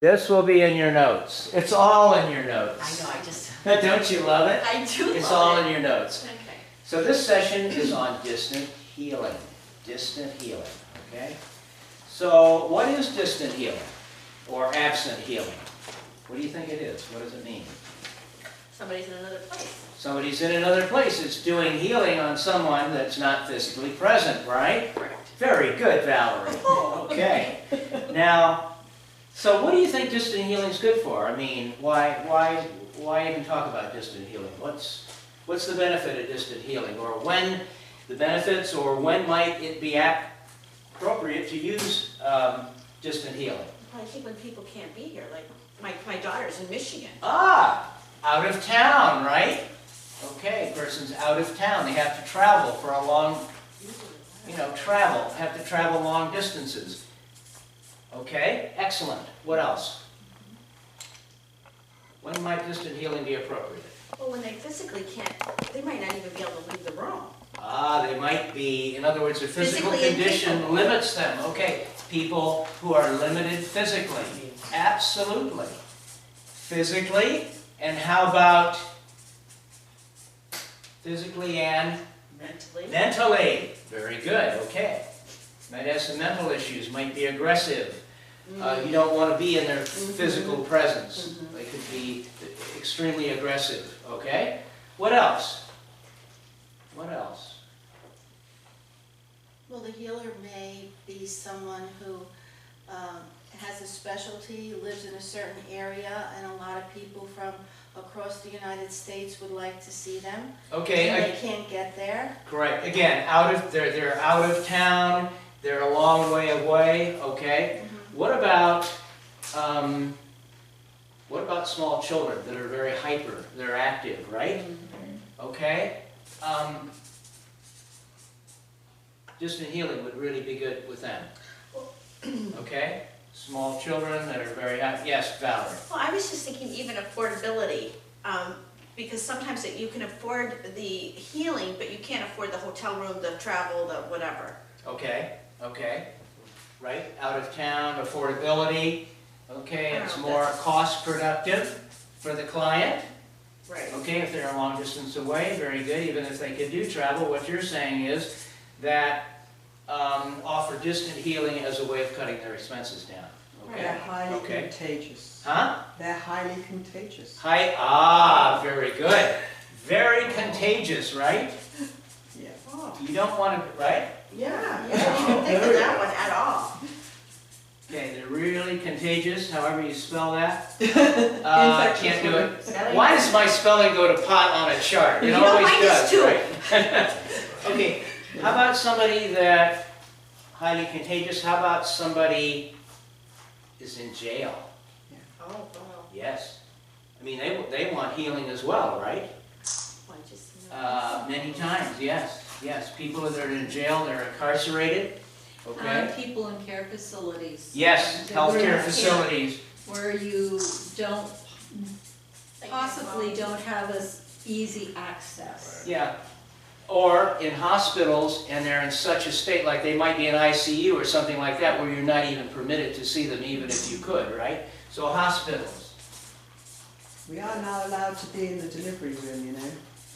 This will be in your notes. It's all in your notes. I know, I just... Don't you love it? I do love it. It's all in your notes. Okay. So this session is on distant healing. Distant healing, okay? So what is distant healing or absent healing? What do you think it is? What does it mean? Somebody's in another place. Somebody's in another place. It's doing healing on someone that's not physically present, right? Correct. Very good, Valerie. Okay. Now, so what do you think distant healing is good for? I mean, why even talk about distant healing? What's the benefit of distant healing? Or when the benefits, or when might it be appropriate to use distant healing? Well, I think when people can't be here, like my daughter's in Michigan. Ah, out of town, right? Okay, person's out of town. They have to travel for a long, have to travel long distances. Okay, excellent. What else? When might distant healing be appropriate? Well, when they physically can't, they might not even be able to leave the room. Ah, they might be, in other words, their physical Physically condition incapable. limits them. Okay, people who are limited physically. Absolutely. Physically, and how about physically and Mentally. mentally? Very good, okay. Might have some mental issues, might be aggressive. You don't want to be in their physical presence. They could be extremely aggressive, okay? What else? What else? Well, the healer may be someone who has a specialty, lives in a certain area, and a lot of people from across the United States would like to see them. Okay, And they can't get there. correct. Again, they're out of town, they're a long way away, okay? What about small children that are very hyper, they're active, right? Okay? Distant healing would really be good with them. Okay? Small children that are very active. Yes, Valerie. Well, I was just thinking even affordability, because sometimes that you can afford the healing, but you can't afford the hotel room, the travel, the whatever. Okay, okay. Right, out of town, affordability. Okay, it's more cost productive for the client. Right. Okay, if they're a long distance away, very good. Even if they could do travel, what you're saying is that offer distant healing as a way of cutting their expenses down. Okay. They're highly Okay. contagious. Huh? They're highly contagious. Very good. Very contagious, right? Yeah. Oh, You don't want to, right? yeah, I didn't even think of that one at all. Okay, they're really contagious, however you spell that. Infectious. Can't do it. Why does my spelling go to pot on a chart? It You know, always mine does does, too. right? Okay, how about somebody that, highly contagious, how about somebody is in jail? Oh, wow. Yes. I mean, they want healing as well, right? Well, I just, Many times, yes. Yes, people that are in jail, they're incarcerated, okay? People in care facilities. Yes, healthcare facilities. Where you don't, possibly don't have as easy access. Yeah. Or in hospitals, and they're in such a state, like they might be in ICU or something like that, where you're not even permitted to see them, even if you could, right? So hospitals. We are now allowed to be in the delivery room, you know.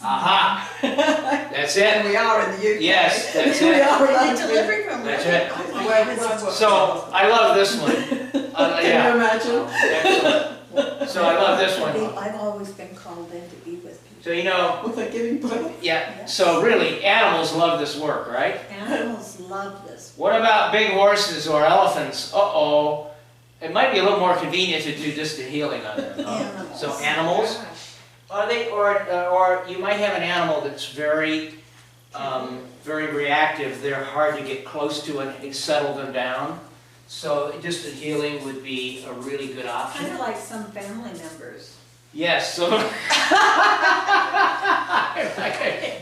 Aha! That's And it. we are in the UK. Yes, that's We it. are allowed in the to be. delivery room, That's really? it. Oh, my Where- goodness. where- So, I love this one. Can Yeah. you imagine? Excellent. So I love this one. I've always been called in to be with people. So you know, What they're giving birth? yeah, so really, animals love this work, right? Animals love this. What about big horses or elephants? Uh-oh. It might be a little more convenient to do distant healing on them. Animals. So animals, are they, or you might have an animal that's very, very reactive. They're hard to get close to and settle them down. So distant healing would be a really good option. Kind of like some family members. Yes, so.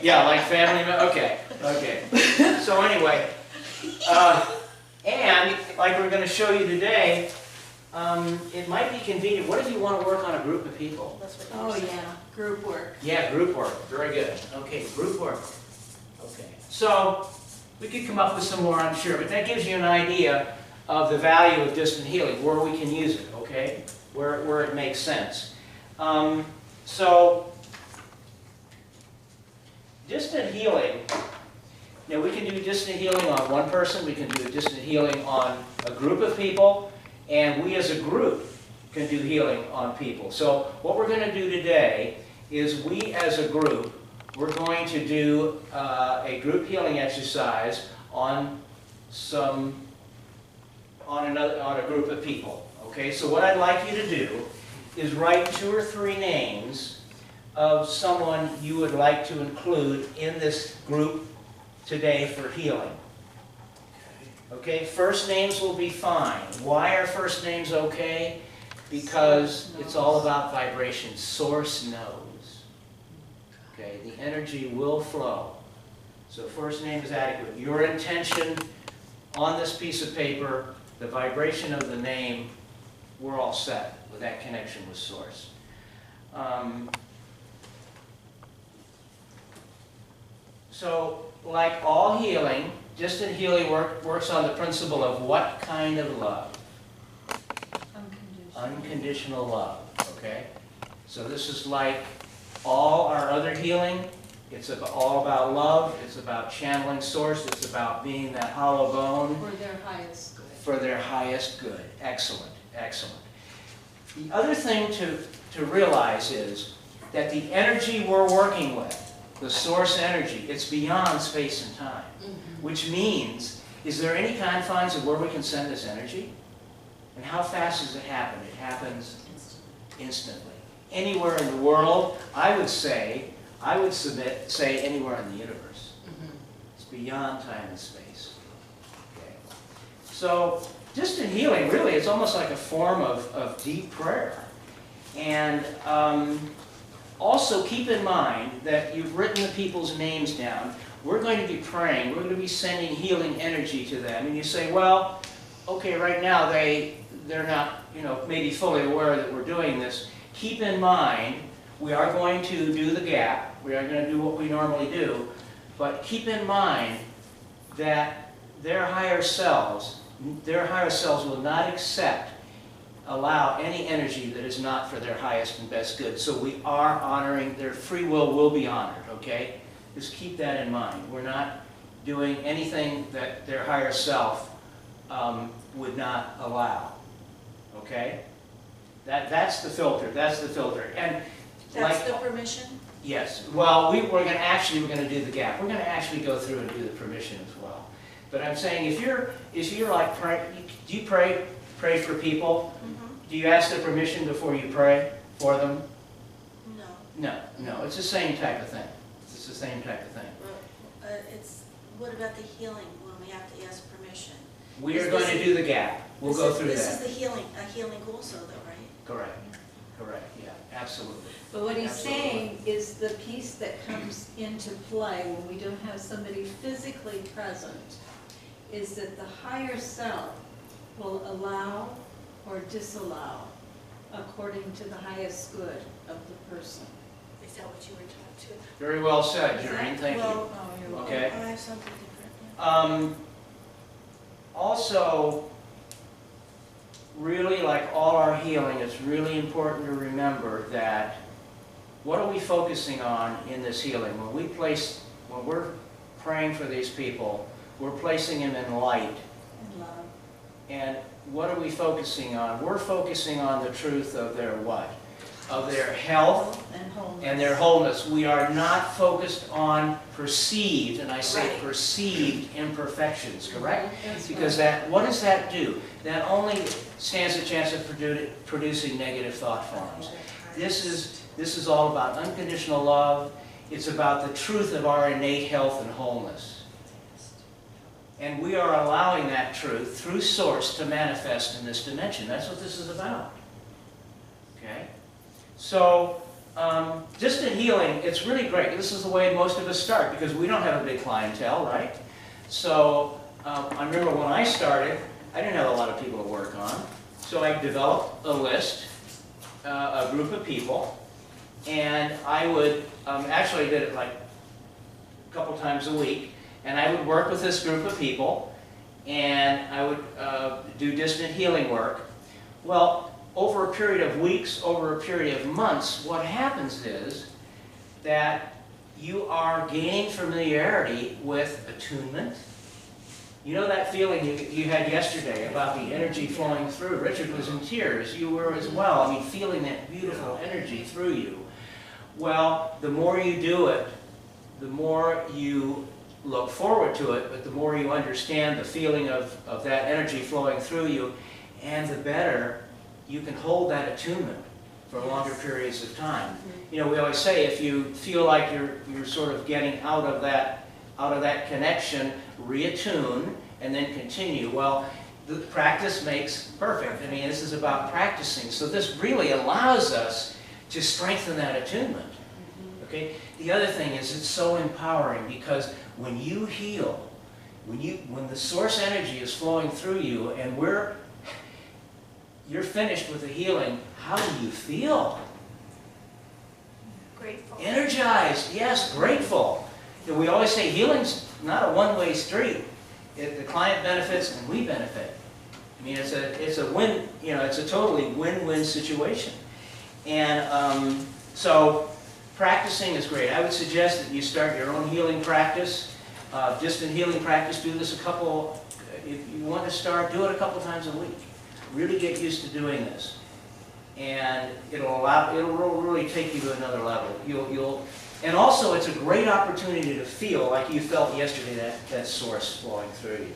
Yeah, like family, okay, okay. So anyway, and like we're going to show you today, it might be convenient. What if you want to work on a group of people? That's what Oh, you're saying. yeah, group work. Yeah, group work, very good. Okay, group work. Okay, so we could come up with some more, I'm sure, but that gives you an idea of the value of distant healing, where we can use it, okay? okay, where it makes sense. So, distant healing, now we can do distant healing on one person, we can do distant healing on a group of people, and we as a group can do healing on people. So what we're going to do today is we as a group, we're going to do a group healing exercise on a group of people. Okay, so what I'd like you to do is write 2 or 3 names of someone you would like to include in this group today for healing. Okay, first names will be fine. Why are first names okay? Because it's all about vibration. Source knows. Okay, the energy will flow. So first name is adequate. Your intention on this piece of paper, the vibration of the name, we're all set with that connection with Source. So, like all healing, distant healing works on the principle of what kind of love? Unconditional love, okay? So this is like all our other healing. It's all about love. It's about channeling Source. It's about being that hollow bone. For their highest good. For their highest good. Excellent, excellent. The other thing to realize is that the energy we're working with, the Source energy, it's beyond space and time. Which means, is there any confines of where we can send this energy? And how fast does it happen? It happens instantly. Anywhere in the world, I would say anywhere in the universe. It's beyond time and space. Okay. So, distant healing, really, it's almost like a form of deep prayer. And also keep in mind that you've written the people's names down. We're going to be praying. We're going to be sending healing energy to them. And you say, well, okay, right now they're not, maybe fully aware that we're doing this. Keep in mind, we are going to do the gap. We are going to do what we normally do. But keep in mind that their higher selves will not allow any energy that is not for their highest and best good. So we are honoring, their free will be honored, okay? Just keep that in mind. We're not doing anything that their higher self would not allow, okay? That's the filter, And That's the permission? Yes. Well, we're going to do the gap. We're going to actually go through and do the permission as well. But I'm saying, if you're like, do you pray for people? Do you ask their permission before you pray for them? No. It's the same type of thing. It's the same type of thing. Well, what about the healing when we have to ask permission? We are going to do the gap. We'll go through that. This is the healing, a healing also though, right? Correct, yeah, absolutely. But what he's Absolutely. saying is the piece that comes into play when we don't have somebody physically present is that the higher self will allow or disallow according to the highest good of the person. Is that what you were taught to? Very well said, Jareen, thank you. Well, Okay. I have something different. Also, really, like all our healing, it's really important to remember that what are we focusing on in this healing? When we're praying for these people, we're placing them in light. And love. And what are we focusing on? We're focusing on the truth of their what? Of their health And wholeness. and their wholeness. We are not focused on perceived, and I say Right. perceived imperfections, correct? That's Because right. what does that do? That only stands a chance of producing negative thought forms. This is all about unconditional love. It's about the truth of our innate health and wholeness. And we are allowing that truth through Source to manifest in this dimension. That's what this is about. Okay? So, distant healing, it's really great. This is the way most of us start because we don't have a big clientele, right? So, I remember when I started, I didn't have a lot of people to work on. So I developed a list, a group of people, and I would, actually I did it like a couple times a week, and I would work with this group of people, and I would do distant healing work. Well, over a period of weeks, over a period of months, what happens is that you are gaining familiarity with attunement. You know that feeling you had yesterday about the energy flowing through. Richard was in tears. You were as well. I mean, feeling that beautiful energy through you. Well, the more you do it, the more you look forward to it, but the more you understand the feeling of that energy flowing through you, and the better you can hold that attunement for longer periods of time. You know, we always say if you feel like you're sort of getting out of that connection, reattune and then continue. Well, the practice makes perfect. I mean, this is about practicing. So this really allows us to strengthen that attunement. Okay? The other thing is it's so empowering because when you heal, when the source energy is flowing through you and you're finished with the healing, how do you feel? Grateful. Energized, yes, grateful. You know, we always say healing's not a one-way street. The client benefits and we benefit. I mean, it's a win. You know, it's a totally win-win situation. And so practicing is great. I would suggest that you start your own healing practice, distant healing practice. Do this if you want to start, do it a couple times a week. Really get used to doing this, and it'll really take you to another level. And also it's a great opportunity to feel like you felt yesterday, that source flowing through you.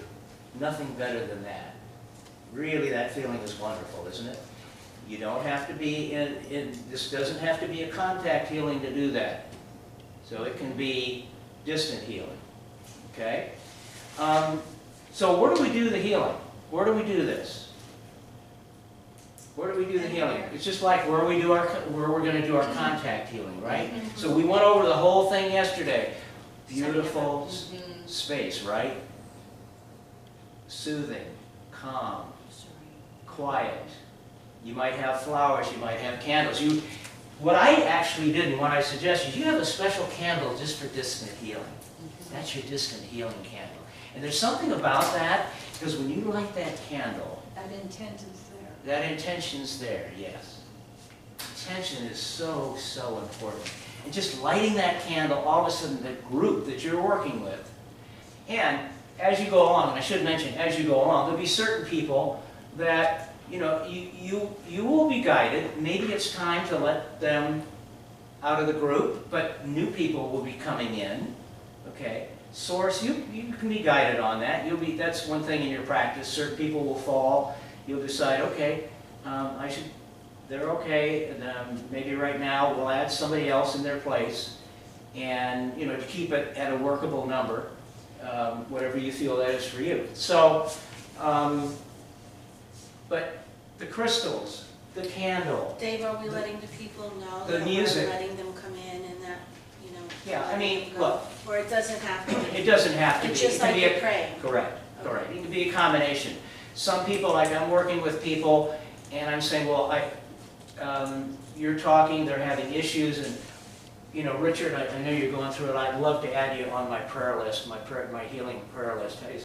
Nothing better than that. Really, that feeling is wonderful, isn't it? You don't have to be this doesn't have to be a contact healing to do that. So it can be distant healing. Okay? So where do we do the healing? Where do we do this? Where do we do the healing? It's just like where we're going to do our contact healing, right? So we went over the whole thing yesterday. Beautiful space, right? Soothing, calm, quiet. You might have flowers, you might have candles. What I actually did and what I suggest is you have a special candle just for distant healing. That's your distant healing candle. And there's something about that, because when you light that candle, That intent is there. that intention's there, yes. Intention is so, so important. And just lighting that candle, all of a sudden the group that you're working with, and as you go along, and I should mention, as you go along, there'll be certain people that, you know, you will be guided. Maybe it's time to let them out of the group, but new people will be coming in, okay? Source, you can be guided on that. That's one thing in your practice. Certain people will fall. You'll decide, okay, they're okay, and maybe right now we'll add somebody else in their place, and you know, to keep it at a workable number, whatever you feel that is for you. So, but the crystals, the candle. Dave, are we letting the people know The that music. we're letting them come in and that, you know? Yeah, I mean, go? look. Or it doesn't have to be? It doesn't have to be. It's just It can like be you're praying? Correct, Okay. correct. It can be a combination. Some people, like I'm working with people, and I'm saying, well, you're talking, they're having issues, and you know, Richard, I know you're going through it. I'd love to add you on my prayer list, my healing prayer list.